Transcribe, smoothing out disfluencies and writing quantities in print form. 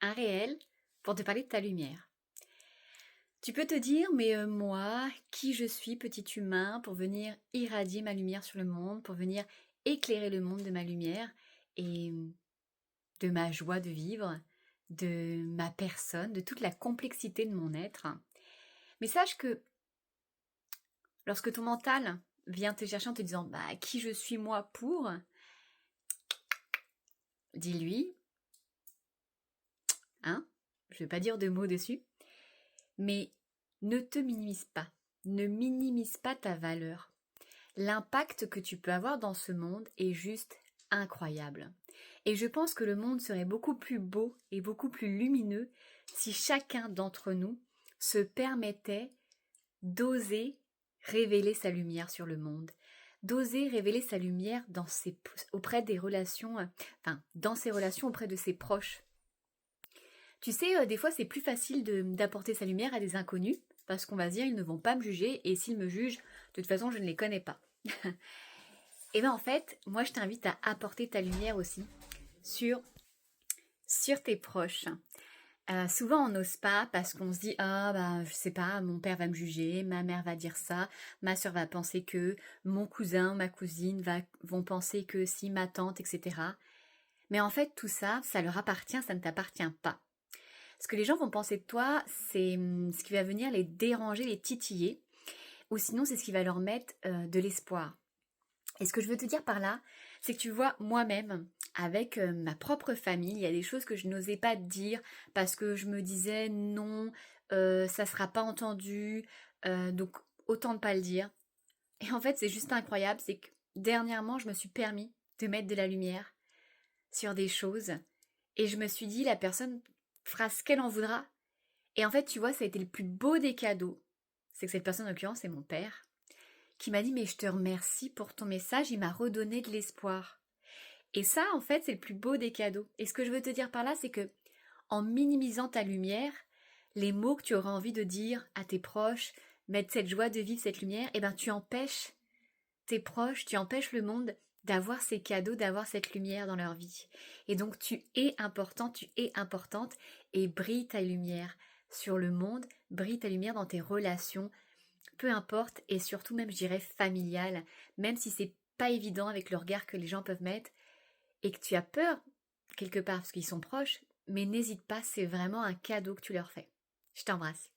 un réel pour te parler de ta lumière. Tu peux te dire, mais moi, qui je suis, petit humain, pour venir irradier ma lumière sur le monde, pour venir éclairer le monde de ma lumière et de ma joie de vivre, de ma personne, de toute la complexité de mon être. Mais sache que lorsque ton mental vient te chercher en te disant, bah, qui je suis moi pour, dis-lui, hein, je ne vais pas dire de mots dessus, mais ne te minimise pas, ne minimise pas ta valeur. L'impact que tu peux avoir dans ce monde est juste incroyable. Et je pense que le monde serait beaucoup plus beau et beaucoup plus lumineux si chacun d'entre nous se permettait d'oser révéler sa lumière sur le monde, d'oser révéler sa lumière auprès des relations, dans ses relations auprès de ses proches. Tu sais, des fois c'est plus facile d'apporter sa lumière à des inconnus, parce qu'on va se dire ils ne vont pas me juger, et s'ils me jugent, de toute façon je ne les connais pas. Et bien en fait, moi je t'invite à apporter ta lumière aussi sur, sur tes proches. Souvent on n'ose pas parce qu'on se dit ah bah je sais pas, mon père va me juger, ma mère va dire ça, ma soeur va penser que, mon cousin, ma cousine vont penser que si, ma tante, etc. Mais en fait tout ça, ça leur appartient, ça ne t'appartient pas. Ce que les gens vont penser de toi, c'est ce qui va venir les déranger, les titiller, ou sinon c'est ce qui va leur mettre de l'espoir. Et ce que je veux te dire par là, c'est que tu vois, moi-même, avec ma propre famille, il y a des choses que je n'osais pas te dire parce que je me disais non, ça sera pas entendu, donc autant ne pas le dire. Et en fait, c'est juste incroyable, c'est que dernièrement, je me suis permis de mettre de la lumière sur des choses et je me suis dit, la personne fera ce qu'elle en voudra. Et en fait, tu vois, ça a été le plus beau des cadeaux. C'est que cette personne, en l'occurrence, c'est mon père qui m'a dit mais je te remercie pour ton message, il m'a redonné de l'espoir. Et ça, en fait, c'est le plus beau des cadeaux. Et ce que je veux te dire par là, c'est que en minimisant ta lumière, les mots que tu auras envie de dire à tes proches, mettre cette joie de vivre, cette lumière, eh ben tu empêches tes proches, tu empêches le monde d'avoir ces cadeaux, d'avoir cette lumière dans leur vie. Et donc tu es important, tu es importante et brille ta lumière sur le monde, brille ta lumière dans tes relations, peu importe, et surtout même je dirais familiale, même si c'est pas évident avec le regard que les gens peuvent mettre et que tu as peur quelque part parce qu'ils sont proches, mais n'hésite pas, c'est vraiment un cadeau que tu leur fais. Je t'embrasse.